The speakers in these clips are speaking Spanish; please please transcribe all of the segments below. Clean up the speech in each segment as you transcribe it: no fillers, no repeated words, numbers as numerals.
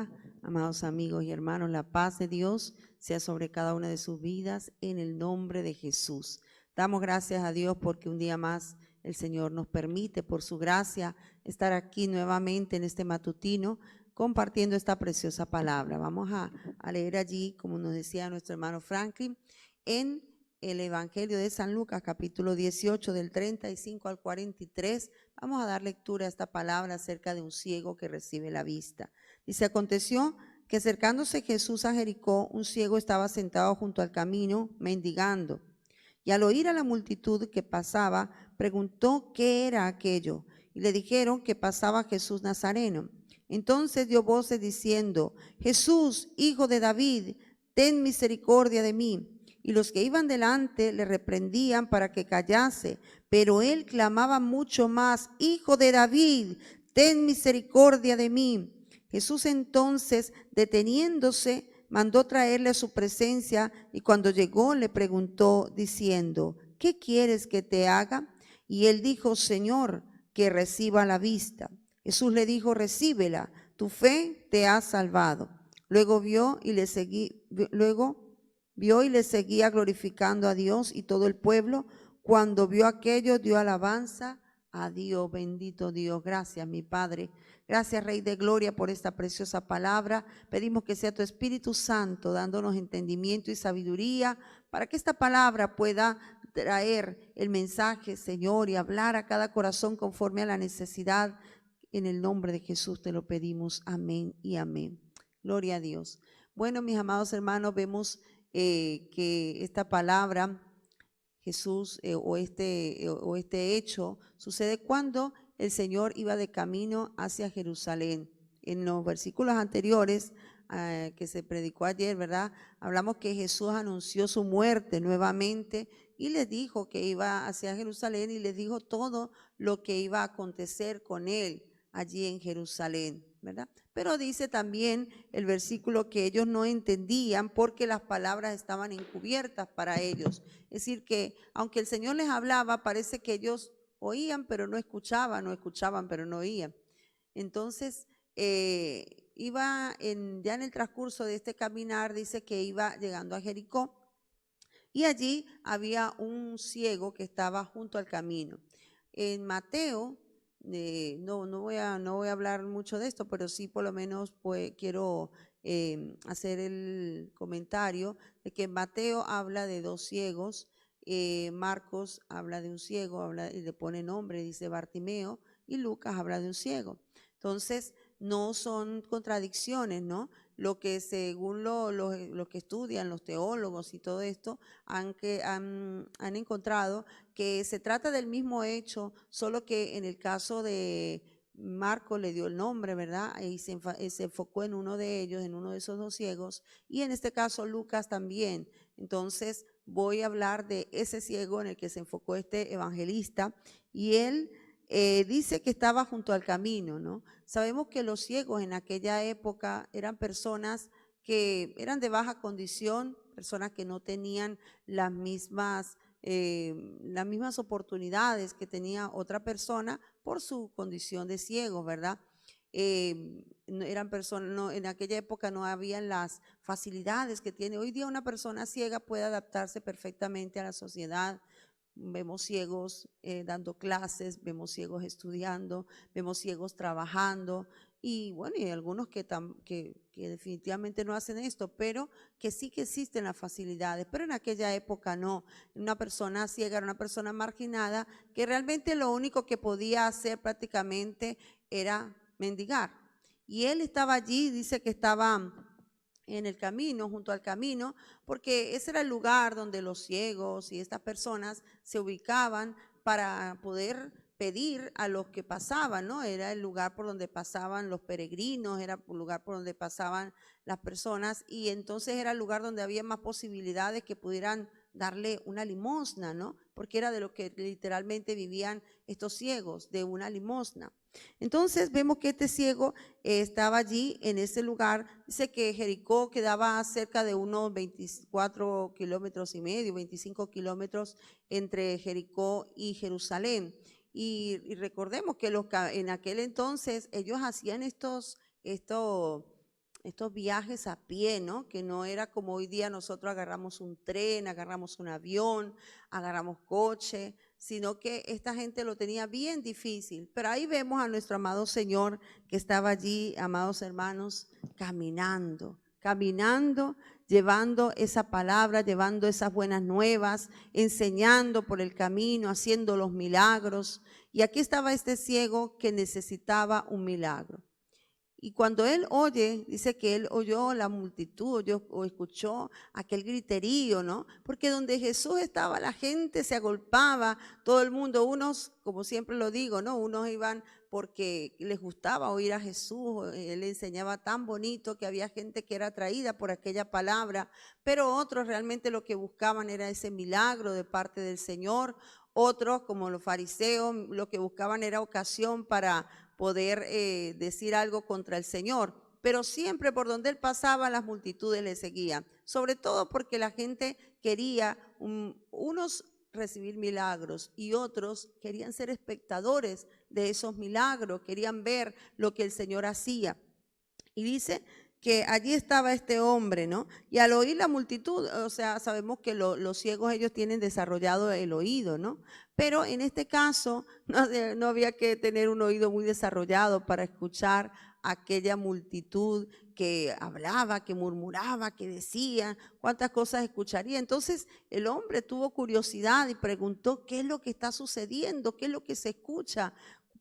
bendiga, amados amigos y hermanos. La paz de Dios sea sobre cada una de sus vidas en el nombre de Jesús. Damos gracias a Dios porque un día más el Señor nos permite, por su gracia, estar aquí nuevamente en este matutino compartiendo esta preciosa palabra. Vamos a leer allí, como nos decía nuestro hermano Franklin, en el Evangelio de San Lucas, capítulo 18, del 35 al 43. Vamos a dar lectura a esta palabra acerca de un ciego que recibe la vista. Dice: aconteció que acercándose Jesús a Jericó, un ciego estaba sentado junto al camino, mendigando. Y al oír a la multitud que pasaba, preguntó qué era aquello. Y le dijeron que pasaba Jesús Nazareno. Entonces dio voces diciendo: Jesús, hijo de David, ten misericordia de mí. Y los que iban delante le reprendían para que callase, pero él clamaba mucho más: Hijo de David, ten misericordia de mí. Jesús entonces, deteniéndose, mandó traerle a su presencia, y cuando llegó le preguntó diciendo: ¿qué quieres que te haga? Y él dijo: Señor, que reciba la vista. Jesús le dijo: recíbela, tu fe te ha salvado. Luego vio y le seguía glorificando a Dios, y todo el pueblo, cuando vio aquello, dio alabanza a Dios. Bendito Dios. Gracias, mi Padre. Gracias, Rey de Gloria, por esta preciosa palabra. Pedimos que sea tu Espíritu Santo dándonos entendimiento y sabiduría para que esta palabra pueda traer el mensaje, Señor, y hablar a cada corazón conforme a la necesidad. En el nombre de Jesús te lo pedimos. Amén y amén. Gloria a Dios. Bueno, mis amados hermanos, vemos que esta palabra, Jesús, o este hecho sucede cuando el Señor iba de camino hacia Jerusalén. En los versículos anteriores que se predicó ayer, ¿verdad? Hablamos que Jesús anunció su muerte nuevamente y les dijo que iba hacia Jerusalén, y les dijo todo lo que iba a acontecer con él allí en Jerusalén, ¿verdad? Pero dice también el versículo que ellos no entendían porque las palabras estaban encubiertas para ellos. Es decir, que aunque el Señor les hablaba, parece que ellos oían pero no escuchaban, o escuchaban pero no oían. Entonces, ya en el transcurso de este caminar, dice que iba llegando a Jericó, y allí había un ciego que estaba junto al camino. En Mateo, no voy a hablar mucho de esto, pero sí por lo menos pues, quiero hacer el comentario de que Mateo habla de dos ciegos, Marcos habla de un ciego, y le pone nombre, dice Bartimeo, y Lucas habla de un ciego. Entonces, no son contradicciones, ¿no? Lo que según lo que estudian los teólogos y todo esto, han encontrado que se trata del mismo hecho, solo que en el caso de Marco le dio el nombre, ¿verdad? Y se enfocó en uno de ellos, en uno de esos dos ciegos, y en este caso Lucas también. Entonces voy a hablar de ese ciego en el que se enfocó este evangelista, y él dice que estaba junto al camino, ¿no? Sabemos que los ciegos en aquella época eran personas que eran de baja condición, personas que no tenían las mismas oportunidades que tenía otra persona por su condición de ciego, ¿verdad? Eran personas, en aquella época no habían las facilidades que tiene hoy día. Una persona ciega puede adaptarse perfectamente a la sociedad. Vemos ciegos dando clases, vemos ciegos estudiando, vemos ciegos trabajando, y bueno, y hay algunos que definitivamente no hacen esto, pero que sí que existen las facilidades. Pero en aquella época no. Una persona ciega era una persona marginada que realmente lo único que podía hacer prácticamente era mendigar. Y él estaba allí, dice que estaba en el camino, junto al camino, porque ese era el lugar donde los ciegos y estas personas se ubicaban para poder pedir a los que pasaban, ¿no? Era el lugar por donde pasaban los peregrinos, era el lugar por donde pasaban las personas, y entonces era el lugar donde había más posibilidades que pudieran darle una limosna, ¿no? Porque era de lo que literalmente vivían estos ciegos, de una limosna. Entonces vemos que este ciego estaba allí en ese lugar. Dice que Jericó quedaba cerca de unos 24 kilómetros y medio, 25 kilómetros entre Jericó y Jerusalén. Y recordemos que en aquel entonces ellos hacían estos viajes a pie, ¿no? Que no era como hoy día nosotros agarramos un tren, agarramos un avión, agarramos coche, sino que esta gente lo tenía bien difícil. Pero ahí vemos a nuestro amado Señor que estaba allí, amados hermanos, caminando, llevando esa palabra, llevando esas buenas nuevas, enseñando por el camino, haciendo los milagros. Y aquí estaba este ciego que necesitaba un milagro. Y cuando él oye, dice que él oyó la multitud, o escuchó aquel griterío, ¿no? Porque donde Jesús estaba, la gente se agolpaba, todo el mundo, unos, como siempre lo digo, ¿no? Unos iban porque les gustaba oír a Jesús, él enseñaba tan bonito que había gente que era atraída por aquella palabra, pero otros realmente lo que buscaban era ese milagro de parte del Señor. Otros, como los fariseos, lo que buscaban era ocasión para poder decir algo contra el Señor. Pero siempre por donde él pasaba, las multitudes le seguían. Sobre todo porque la gente quería, unos recibir milagros y otros querían ser espectadores de esos milagros, querían ver lo que el Señor hacía. Y dice que allí estaba este hombre, ¿no? Y al oír la multitud, o sea, sabemos que los ciegos ellos tienen desarrollado el oído, ¿no? Pero en este caso no había que tener un oído muy desarrollado para escuchar aquella multitud que hablaba, que murmuraba, que decía, cuántas cosas escucharía. Entonces el hombre tuvo curiosidad y preguntó, ¿qué es lo que está sucediendo? ¿Qué es lo que se escucha?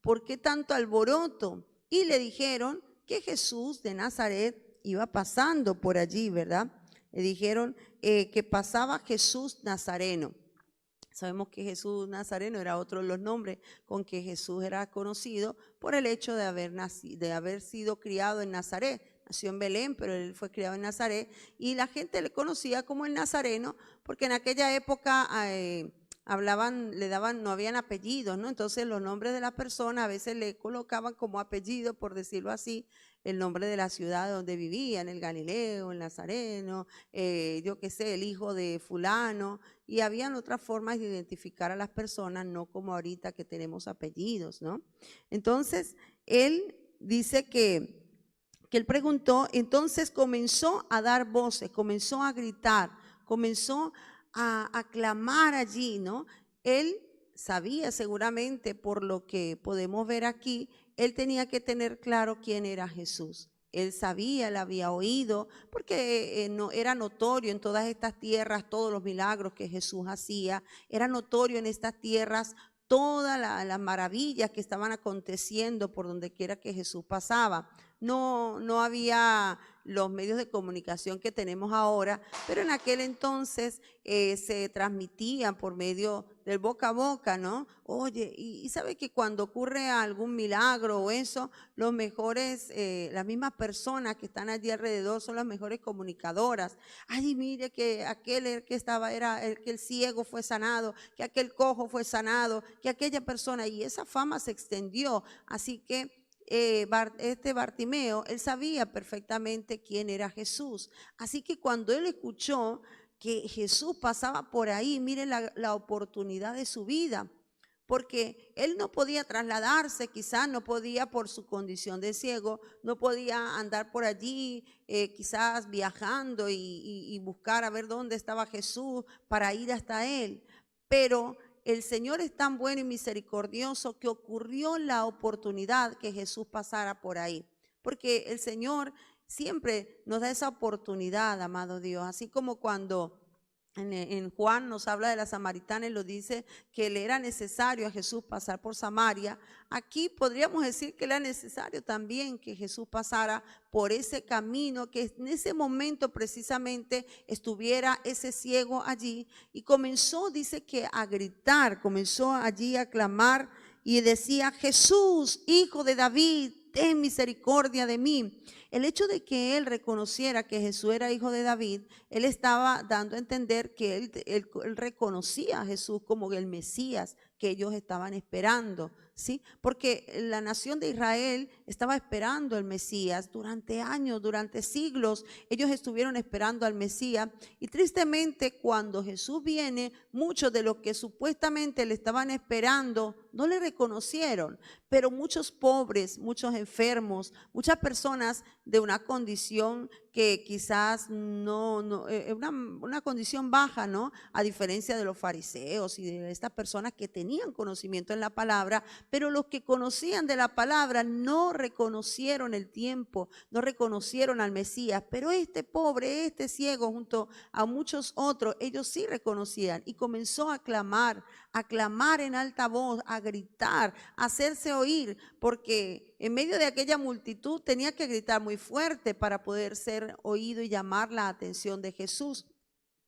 ¿Por qué tanto alboroto? Y le dijeron que Jesús de Nazaret iba pasando por allí, ¿verdad? Le dijeron que pasaba Jesús Nazareno. Sabemos que Jesús Nazareno era otro de los nombres con que Jesús era conocido por el hecho de haber sido criado en Nazaret. Nació en Belén, pero él fue criado en Nazaret y la gente le conocía como el Nazareno porque en aquella época no habían apellidos, ¿no? Entonces los nombres de las personas a veces le colocaban como apellido, por decirlo así, el nombre de la ciudad donde vivían, el Galileo, el Nazareno, yo qué sé, el hijo de fulano, y habían otras formas de identificar a las personas, no como ahorita que tenemos apellidos, ¿no? Entonces, él dice que él preguntó, entonces comenzó a dar voces, comenzó a gritar, comenzó a clamar allí, ¿no? Él sabía seguramente, por lo que podemos ver aquí, él tenía que tener claro quién era Jesús. Él sabía, él había oído, porque no, era notorio en todas estas tierras todos los milagros que Jesús hacía, era notorio en estas tierras todas las maravillas que estaban aconteciendo por donde quiera que Jesús pasaba. No había los medios de comunicación que tenemos ahora, pero en aquel entonces se transmitían por medio del boca a boca, ¿no? Oye, y sabe que cuando ocurre algún milagro o eso, los mejores, las mismas personas que están allí alrededor son las mejores comunicadoras. Ay, mire que aquel que estaba, que el ciego fue sanado, que aquel cojo fue sanado, que aquella persona, y esa fama se extendió, así que este Bartimeo, él sabía perfectamente quién era Jesús. Así que cuando él escuchó que Jesús pasaba por ahí, miren la oportunidad de su vida, porque él no podía trasladarse, quizás no podía por su condición de ciego, no podía andar por allí, quizás viajando y buscar a ver dónde estaba Jesús para ir hasta él, pero el Señor es tan bueno y misericordioso que ocurrió la oportunidad que Jesús pasara por ahí. Porque el Señor siempre nos da esa oportunidad, amado Dios. Así como cuando en Juan nos habla de la samaritana y lo dice que le era necesario a Jesús pasar por Samaria. Aquí podríamos decir que era necesario también que Jesús pasara por ese camino, que en ese momento precisamente estuviera ese ciego allí y comenzó, dice que a gritar, comenzó allí a clamar y decía: Jesús, hijo de David, ten misericordia de mí. El hecho de que él reconociera que Jesús era hijo de David, él estaba dando a entender que él reconocía a Jesús como el Mesías que ellos estaban esperando, ¿sí? Porque la nación de Israel estaba esperando al Mesías durante años, durante siglos. Ellos estuvieron esperando al Mesías y tristemente cuando Jesús viene, muchos de los que supuestamente le estaban esperando no le reconocieron, pero muchos pobres, muchos enfermos, muchas personas de una condición que quizás una condición baja, ¿no? A diferencia de los fariseos y de estas personas que tenían conocimiento en la palabra, pero los que conocían de la palabra no reconocieron el tiempo, no reconocieron al Mesías, pero este pobre, este ciego, junto a muchos otros, ellos sí reconocían y comenzó a clamar en alta voz, a gritar, a hacerse oír, porque en medio de aquella multitud tenía que gritar muy fuerte para poder ser oído y llamar la atención de Jesús.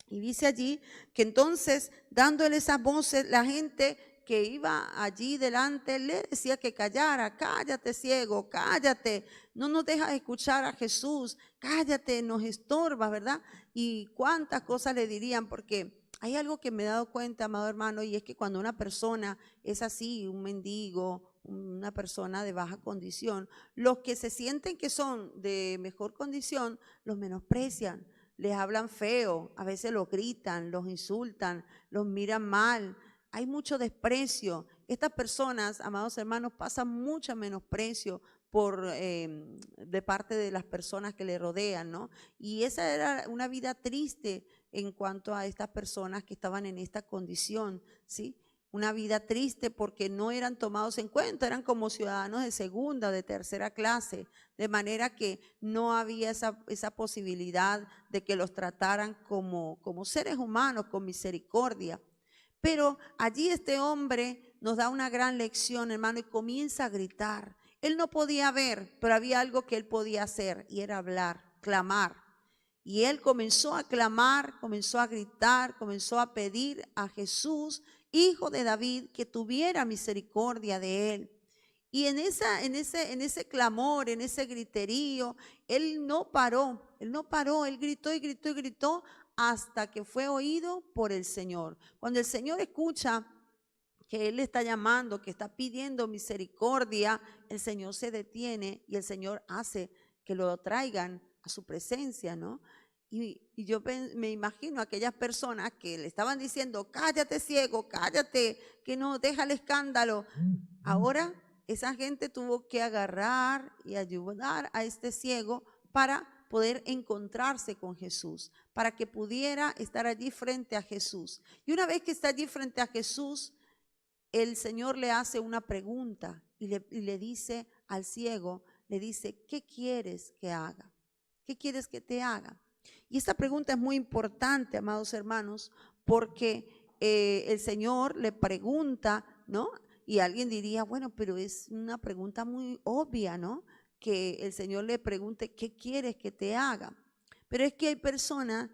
Y dice allí que entonces, dándole esas voces, la gente que iba allí delante le decía que callara: cállate, ciego, cállate, no nos dejas escuchar a Jesús, cállate, nos estorbas, ¿verdad? Y cuántas cosas le dirían, porque hay algo que me he dado cuenta, amado hermano, y es que cuando una persona es así, un mendigo, una persona de baja condición, los que se sienten que son de mejor condición, los menosprecian, les hablan feo, a veces los gritan, los insultan, los miran mal. Hay mucho desprecio. Estas personas, amados hermanos, pasan mucho menosprecio de parte de las personas que le rodean, ¿no? Y esa era una vida triste en cuanto a estas personas que estaban en esta condición, ¿sí? Una vida triste porque no eran tomados en cuenta, eran como ciudadanos de segunda o de tercera clase, de manera que no había esa posibilidad de que los trataran como seres humanos, con misericordia. Pero allí este hombre nos da una gran lección, hermano, y comienza a gritar. Él no podía ver, pero había algo que él podía hacer, y era hablar, clamar. Y él comenzó a clamar, comenzó a gritar, comenzó a pedir a Jesús, Hijo de David, que tuviera misericordia de él. Y en ese clamor, en ese griterío, él no paró, él gritó y gritó y gritó hasta que fue oído por el Señor. Cuando el Señor escucha que él está llamando, que está pidiendo misericordia, el Señor se detiene y el Señor hace que lo traigan a su presencia, ¿no? Y yo me imagino a aquellas personas que le estaban diciendo: cállate, ciego, cállate, que no, deja el escándalo. Ahora esa gente tuvo que agarrar y ayudar a este ciego para poder encontrarse con Jesús, para que pudiera estar allí frente a Jesús. Y una vez que está allí frente a Jesús, el Señor le hace una pregunta y le dice al ciego, le dice: ¿qué quieres que haga? ¿Qué quieres que te haga? Y esta pregunta es muy importante, amados hermanos, porque el Señor le pregunta, ¿no? Y alguien diría: bueno, pero es una pregunta muy obvia, ¿no? Que el Señor le pregunte: ¿qué quieres que te haga? Pero es que hay personas,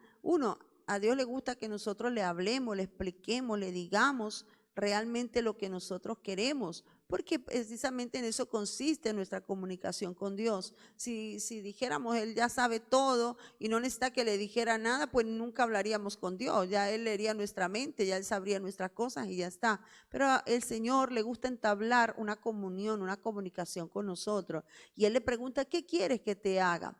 a Dios le gusta que nosotros le hablemos, le expliquemos, le digamos realmente lo que nosotros queremos, porque precisamente en eso consiste nuestra comunicación con Dios. Si dijéramos Él ya sabe todo y no necesita que le dijera nada, pues nunca hablaríamos con Dios, ya Él leería nuestra mente, ya Él sabría nuestras cosas y ya está. Pero al Señor le gusta entablar una comunión, una comunicación con nosotros, y Él le pregunta: ¿qué quieres que te haga?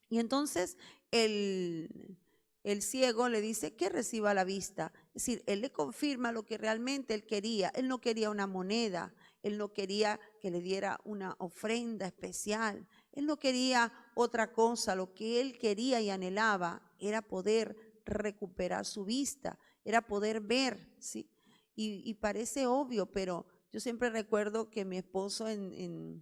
Y entonces el ciego le dice que reciba la vista. Es decir, él le confirma lo que realmente él quería. Él no quería una moneda, él no quería que le diera una ofrenda especial, él no quería otra cosa. Lo que él quería y anhelaba era poder recuperar su vista, era poder ver, ¿sí? Y parece obvio, pero yo siempre recuerdo que mi esposo en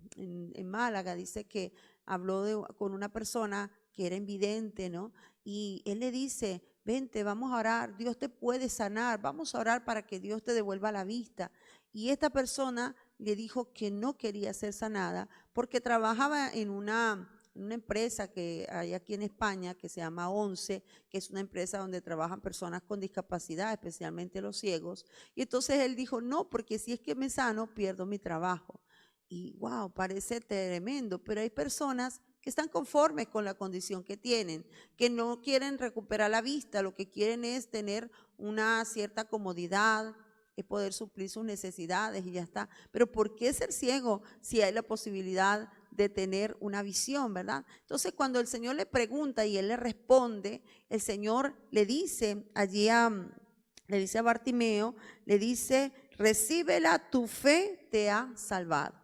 Málaga dice que habló con una persona que era invidente, ¿no? Y él le dice: vente, vamos a orar, Dios te puede sanar, vamos a orar para que Dios te devuelva la vista. Y esta persona le dijo que no quería ser sanada porque trabajaba en una empresa que hay aquí en España que se llama ONCE, que es una empresa donde trabajan personas con discapacidad, especialmente los ciegos. Y entonces él dijo: no, porque si es que me sano, pierdo mi trabajo. Y wow, parece tremendo, pero hay personas que están conformes con la condición que tienen, que no quieren recuperar la vista, lo que quieren es tener una cierta comodidad, es poder suplir sus necesidades y ya está. Pero ¿por qué ser ciego si hay la posibilidad de tener una visión, verdad? Entonces, cuando el Señor le pregunta y él le responde, el Señor le dice allí le dice a Bartimeo, le dice: recíbela, tu fe te ha salvado.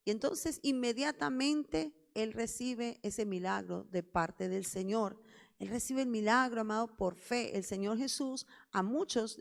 Y entonces inmediatamente él recibe ese milagro de parte del Señor. Él recibe el milagro, amado, por fe. El Señor Jesús a muchos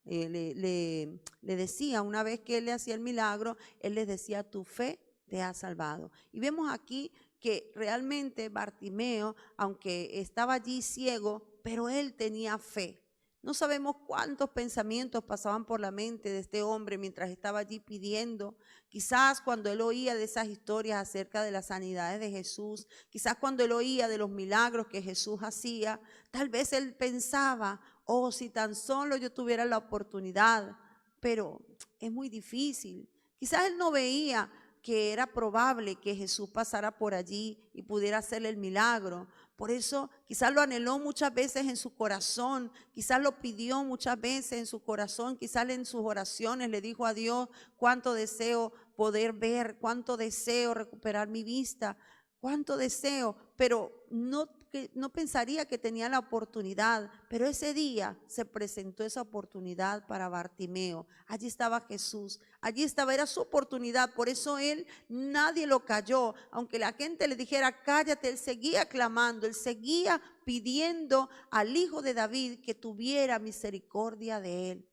le decía, una vez que él le hacía el milagro, él les decía, tu fe te ha salvado. Y vemos aquí que realmente Bartimeo, aunque estaba allí ciego, pero él tenía fe. No sabemos cuántos pensamientos pasaban por la mente de este hombre mientras estaba allí pidiendo. Quizás cuando él oía de esas historias acerca de las sanidades de Jesús, quizás cuando él oía de los milagros que Jesús hacía, tal vez él pensaba, oh, si tan solo yo tuviera la oportunidad, pero es muy difícil. Quizás él no veía que era probable que Jesús pasara por allí y pudiera hacerle el milagro. Por eso quizás lo anheló muchas veces en su corazón, quizás lo pidió muchas veces en su corazón, quizás en sus oraciones le dijo a Dios, cuánto deseo poder ver, cuánto deseo recuperar mi vista, cuánto deseo, pero no pensaría que tenía la oportunidad, pero ese día se presentó esa oportunidad para Bartimeo. Allí estaba Jesús, allí estaba, era su oportunidad, por eso él, nadie lo calló, aunque la gente le dijera cállate, él seguía clamando, él seguía pidiendo al Hijo de David que tuviera misericordia de él.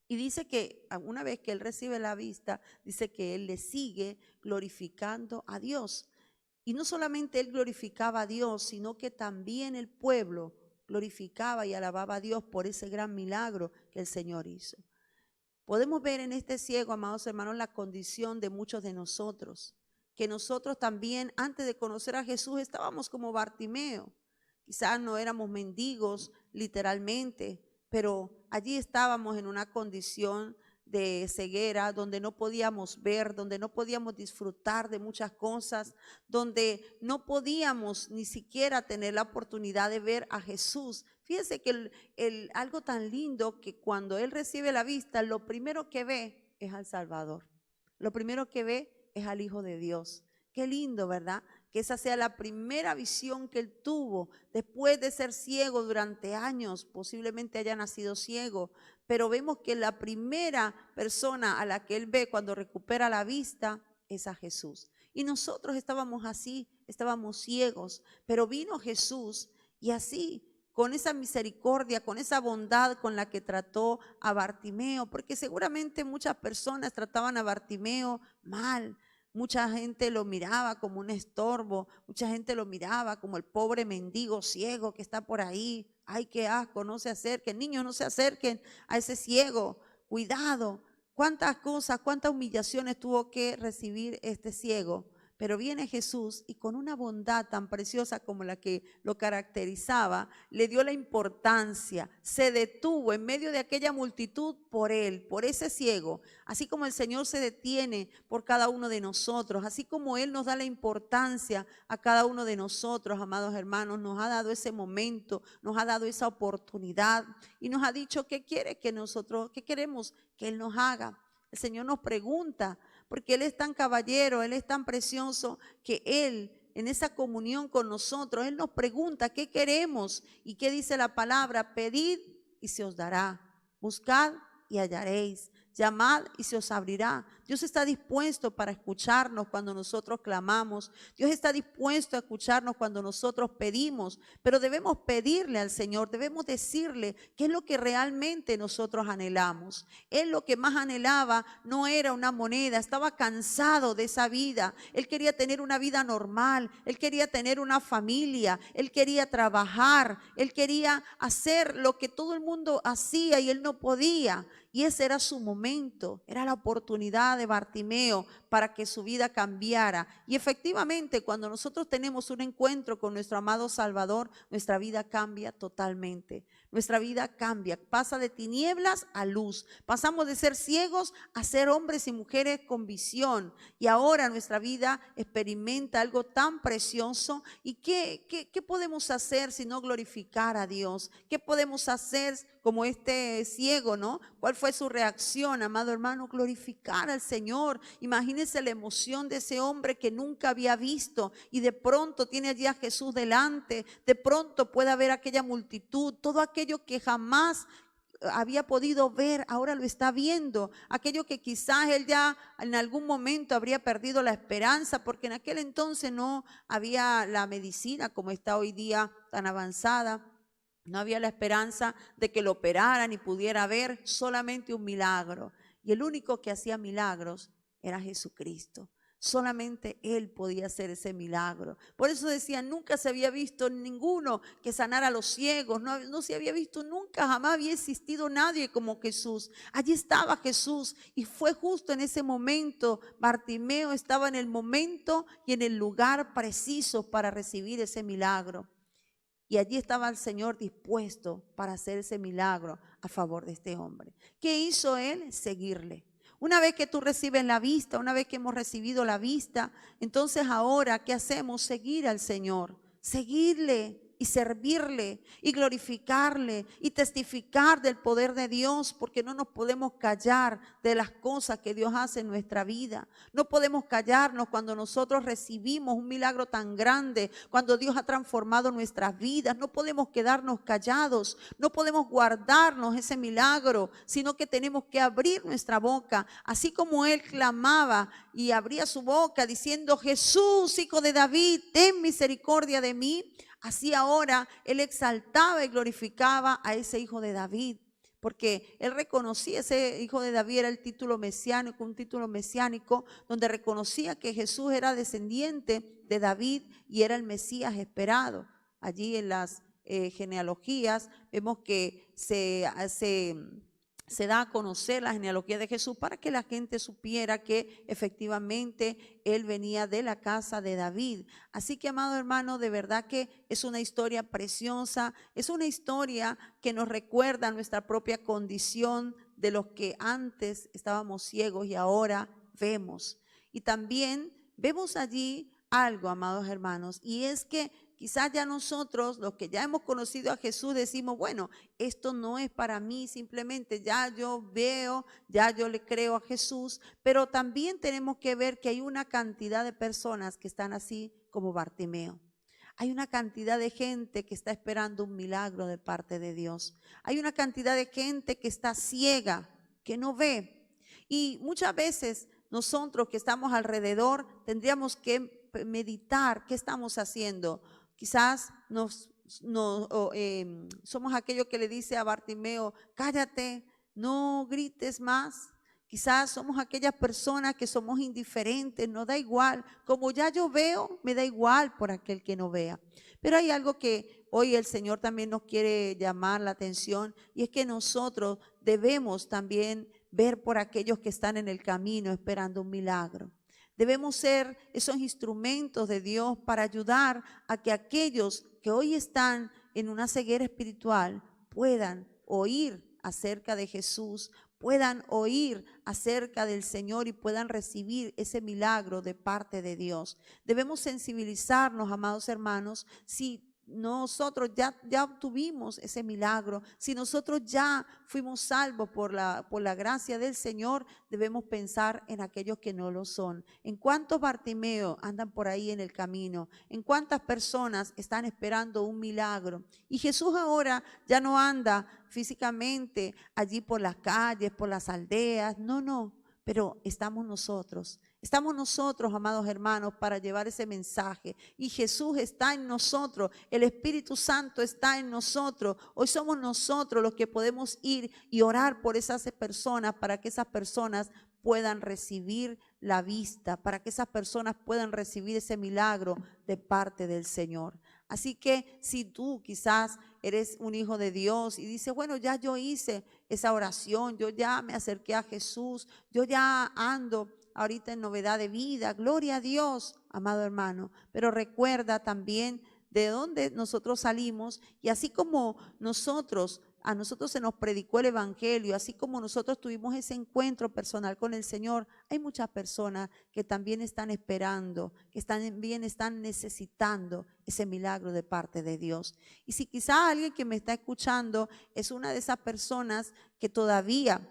Y dice que una vez que él recibe la vista, dice que él le sigue glorificando a Dios. Y no solamente él glorificaba a Dios, sino que también el pueblo glorificaba y alababa a Dios por ese gran milagro que el Señor hizo. Podemos ver en este ciego, amados hermanos, la condición de muchos de nosotros, que nosotros también antes de conocer a Jesús estábamos como Bartimeo. Quizás no éramos mendigos literalmente, pero allí estábamos en una condición de ceguera, donde no podíamos ver, donde no podíamos disfrutar de muchas cosas, donde no podíamos ni siquiera tener la oportunidad de ver a Jesús. Fíjense que algo tan lindo que cuando él recibe la vista, lo primero que ve es al Salvador. Lo primero que ve es al Hijo de Dios. Qué lindo, ¿verdad? Que esa sea la primera visión que él tuvo después de ser ciego durante años, posiblemente haya nacido ciego, pero vemos que la primera persona a la que él ve cuando recupera la vista es a Jesús. Y nosotros estábamos así, estábamos ciegos, pero vino Jesús y así, con esa misericordia, con esa bondad con la que trató a Bartimeo, porque seguramente muchas personas trataban a Bartimeo mal. Mucha gente lo miraba como un estorbo, mucha gente lo miraba como el pobre mendigo ciego que está por ahí. Ay, qué asco, no se acerquen, niños, no se acerquen a ese ciego, cuidado. Cuántas cosas, cuántas humillaciones tuvo que recibir este ciego. Pero viene Jesús y con una bondad tan preciosa como la que lo caracterizaba, le dio la importancia, se detuvo en medio de aquella multitud por él, por ese ciego. Así como el Señor se detiene por cada uno de nosotros, así como Él nos da la importancia a cada uno de nosotros, amados hermanos, nos ha dado ese momento, nos ha dado esa oportunidad y nos ha dicho qué quiere que nosotros, qué queremos que Él nos haga. El Señor nos pregunta, porque Él es tan caballero, Él es tan precioso, que Él en esa comunión con nosotros, Él nos pregunta qué queremos y qué dice la palabra, pedid y se os dará, buscad y hallaréis, llamad y se os abrirá. Dios está dispuesto para escucharnos cuando nosotros clamamos. Dios está dispuesto a escucharnos cuando nosotros pedimos, pero debemos pedirle al Señor, debemos decirle qué es lo que realmente nosotros anhelamos. Él lo que más anhelaba no era una moneda, estaba cansado de esa vida. Él quería tener una vida normal, él quería tener una familia, él quería trabajar, él quería hacer lo que todo el mundo hacía y él no podía. Y ese era su momento, era la oportunidad de Bartimeo para que su vida cambiara. Y efectivamente, cuando nosotros tenemos un encuentro con nuestro amado Salvador, nuestra vida cambia totalmente. Nuestra vida cambia, pasa de tinieblas a luz. Pasamos de ser ciegos a ser hombres y mujeres con visión. Y ahora nuestra vida experimenta algo tan precioso. ¿Y qué podemos hacer si no glorificar a Dios? ¿Qué podemos hacer como este ciego, no? ¿Cuál fue su reacción, amado hermano? Glorificar al Señor. Imagínense la emoción de ese hombre que nunca había visto y de pronto tiene allí a Jesús delante. De pronto puede haber aquella multitud, todo aquello que jamás había podido ver, ahora lo está viendo. Aquello que quizás él ya en algún momento habría perdido la esperanza, porque en aquel entonces no había la medicina como está hoy día tan avanzada. No había la esperanza de que lo operaran y pudiera ver, solamente un milagro. Y el único que hacía milagros era Jesucristo. Solamente Él podía hacer ese milagro. Por eso decía, nunca se había visto ninguno que sanara a los ciegos. No se había visto nunca, jamás había existido nadie como Jesús. Allí estaba Jesús y fue justo en ese momento. Bartimeo estaba en el momento y en el lugar preciso para recibir ese milagro. Y allí estaba el Señor dispuesto para hacer ese milagro a favor de este hombre. ¿Qué hizo él? Seguirle. Una vez que tú recibes la vista, una vez que hemos recibido la vista, entonces ahora, ¿qué hacemos? Seguir al Señor, seguirle y servirle y glorificarle y testificar del poder de Dios, porque no nos podemos callar de las cosas que Dios hace en nuestra vida. No podemos callarnos cuando nosotros recibimos un milagro tan grande, cuando Dios ha transformado nuestras vidas. No podemos quedarnos callados, no podemos guardarnos ese milagro, sino que tenemos que abrir nuestra boca, así como él clamaba y abría su boca diciendo: Jesús, hijo de David, ten misericordia de mí. Así ahora él exaltaba y glorificaba a ese hijo de David, porque él reconocía, ese hijo de David era el título mesiánico, un título mesiánico donde reconocía que Jesús era descendiente de David y era el Mesías esperado. Allí en las genealogías vemos que se da a conocer la genealogía de Jesús para que la gente supiera que efectivamente él venía de la casa de David. Así que, amado hermano, de verdad que es una historia preciosa, es una historia que nos recuerda nuestra propia condición de los que antes estábamos ciegos y ahora vemos. Y también vemos allí algo, amados hermanos, y es que quizás ya nosotros, los que ya hemos conocido a Jesús, decimos, bueno, esto no es para mí, simplemente ya yo veo, ya yo le creo a Jesús, pero también tenemos que ver que hay una cantidad de personas que están así como Bartimeo. Hay una cantidad de gente que está esperando un milagro de parte de Dios. Hay una cantidad de gente que está ciega, que no ve. Y muchas veces nosotros que estamos alrededor tendríamos que meditar qué estamos haciendo. Quizás somos aquellos que le dice a Bartimeo: cállate, no grites más. Quizás somos aquellas personas que somos indiferentes, no da igual. Como ya yo veo, me da igual por aquel que no vea. Pero hay algo que hoy el Señor también nos quiere llamar la atención, y es que nosotros debemos también ver por aquellos que están en el camino esperando un milagro. Debemos ser esos instrumentos de Dios para ayudar a que aquellos que hoy están en una ceguera espiritual puedan oír acerca de Jesús, puedan oír acerca del Señor y puedan recibir ese milagro de parte de Dios. Debemos sensibilizarnos, amados hermanos, si nosotros ya obtuvimos ese milagro, si nosotros ya fuimos salvos por la gracia del Señor, debemos pensar en aquellos que no lo son. ¿En cuántos Bartimeo andan por ahí en el camino? ¿En cuántas personas están esperando un milagro? Y Jesús ahora ya no anda físicamente allí por las calles, por las aldeas, no, pero estamos nosotros. Estamos nosotros, amados hermanos, para llevar ese mensaje. Y Jesús está en nosotros. El Espíritu Santo está en nosotros. Hoy somos nosotros los que podemos ir y orar por esas personas para que esas personas puedan recibir la vista, para que esas personas puedan recibir ese milagro de parte del Señor. Así que si tú quizás eres un hijo de Dios y dices, bueno, ya yo hice esa oración, yo ya me acerqué a Jesús, yo ya ando ahorita en novedad de vida, gloria a Dios, amado hermano, pero recuerda también de dónde nosotros salimos, y así como a nosotros se nos predicó el evangelio, así como nosotros tuvimos ese encuentro personal con el Señor, hay muchas personas que también están esperando, que también están necesitando ese milagro de parte de Dios. Y si quizá alguien que me está escuchando es una de esas personas que todavía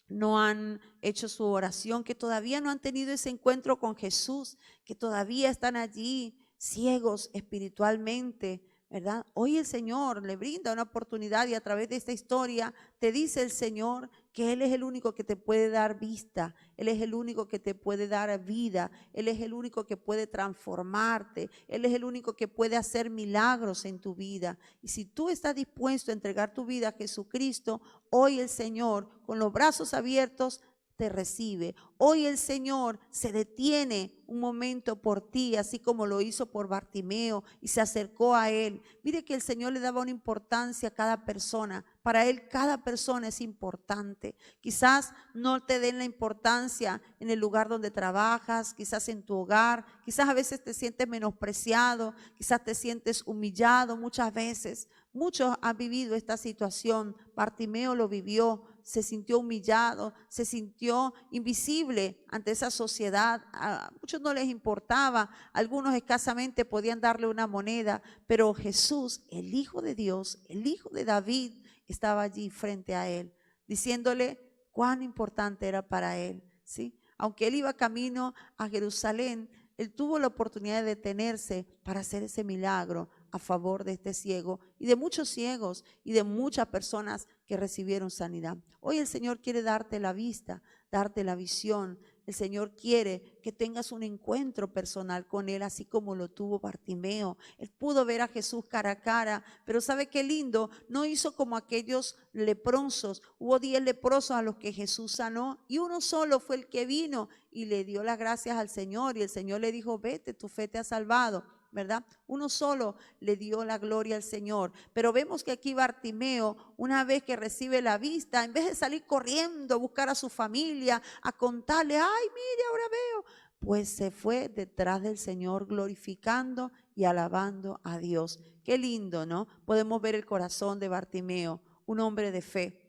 no han hecho su oración, que todavía no han tenido ese encuentro con Jesús, que todavía están allí ciegos espiritualmente, ¿verdad? Hoy el Señor le brinda una oportunidad y a través de esta historia te dice el Señor que Él es el único que te puede dar vista, Él es el único que te puede dar vida, Él es el único que puede transformarte, Él es el único que puede hacer milagros en tu vida. Y si tú estás dispuesto a entregar tu vida a Jesucristo, hoy el Señor con los brazos abiertos te recibe. Hoy el Señor se detiene un momento por ti, así como lo hizo por Bartimeo y se acercó a él. Mire que el Señor le daba una importancia a cada persona. Para él cada persona es importante. Quizás no te den la importancia en el lugar donde trabajas, quizás en tu hogar, quizás a veces te sientes menospreciado, quizás te sientes humillado muchas veces. Muchos han vivido esta situación. Bartimeo lo vivió, se sintió humillado, se sintió invisible ante esa sociedad. A muchos no les importaba, algunos escasamente podían darle una moneda, pero Jesús, el Hijo de Dios, el Hijo de David, estaba allí frente a él, diciéndole cuán importante era para él, ¿sí? Aunque él iba camino a Jerusalén, él tuvo la oportunidad de detenerse para hacer ese milagro a favor de este ciego y de muchos ciegos y de muchas personas que recibieron sanidad. Hoy el Señor quiere darte la vista, darte la visión. El Señor quiere que tengas un encuentro personal con Él, así como lo tuvo Bartimeo. Él pudo ver a Jesús cara a cara, pero ¿sabe qué lindo? No hizo como aquellos leprosos. Hubo 10 leprosos a los que Jesús sanó y uno solo fue el que vino y le dio las gracias al Señor y el Señor le dijo, vete, tu fe te ha salvado, ¿verdad? Uno solo le dio la gloria al Señor. Pero vemos que aquí Bartimeo, una vez que recibe la vista, en vez de salir corriendo a buscar a su familia, a contarle, ay, mire, ahora veo, pues se fue detrás del Señor glorificando y alabando a Dios. Qué lindo, ¿no? Podemos ver el corazón de Bartimeo, un hombre de fe.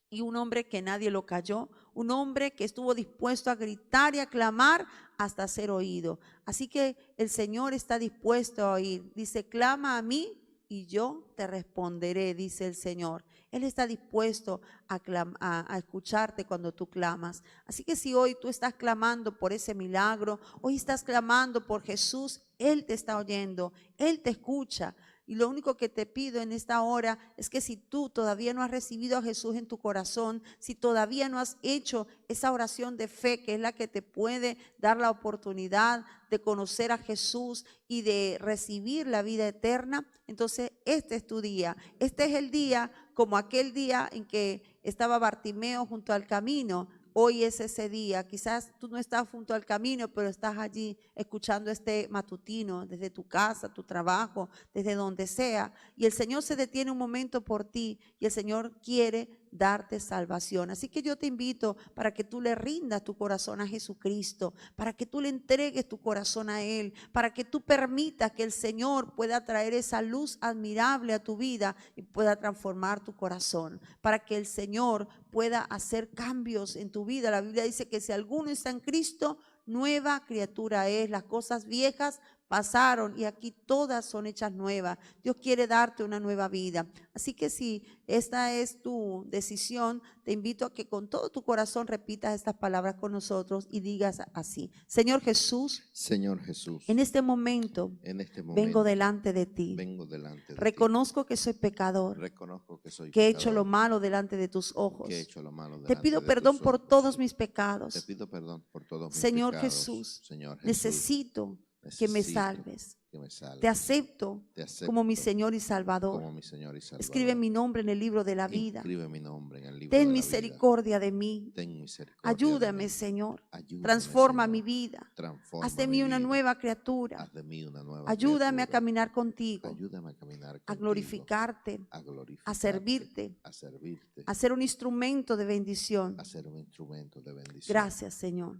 Y un hombre que nadie lo cayó, un hombre que estuvo dispuesto a gritar y a clamar hasta ser oído. Así que el Señor está dispuesto a oír. Dice, clama a mí y yo te responderé, dice el Señor. Él está dispuesto a escucharte cuando tú clamas. Así que si hoy tú estás clamando por ese milagro, hoy estás clamando por Jesús, Él te está oyendo, Él te escucha. Y lo único que te pido en esta hora es que si tú todavía no has recibido a Jesús en tu corazón, si todavía no has hecho esa oración de fe que es la que te puede dar la oportunidad de conocer a Jesús y de recibir la vida eterna, entonces este es tu día. Este es el día como aquel día en que estaba Bartimeo junto al camino. Hoy es ese día. Quizás tú no estás junto al camino, pero estás allí escuchando este matutino desde tu casa, tu trabajo, desde donde sea. Y el Señor se detiene un momento por ti y el Señor quiere darte salvación. Así que yo te invito para que tú le rindas tu corazón a Jesucristo, para que tú le entregues tu corazón a Él, para que tú permitas que el Señor pueda traer esa luz admirable a tu vida y pueda transformar tu corazón, para que el Señor pueda hacer cambios en tu vida. La Biblia dice que si alguno está en Cristo, nueva criatura es. Las cosas viejas pasaron y aquí todas son hechas nuevas. Dios quiere darte una nueva vida. Así que si esta es tu decisión, te invito a que con todo tu corazón repitas estas palabras con nosotros y digas así: Señor Jesús, en este momento, vengo delante de ti. Reconozco que soy pecador, que he hecho lo malo delante de tus ojos. Te pido perdón por todos mis pecados. Señor Jesús, necesito que me salves. Te acepto como mi Señor y Salvador. Escribe mi nombre en el libro de la vida. Ten misericordia de mí. Ayúdame, Señor. Transforma mi vida. Haz de mí una nueva criatura. Ayúdame a caminar contigo, a glorificarte, a servirte, a ser un instrumento de bendición. Gracias, Señor.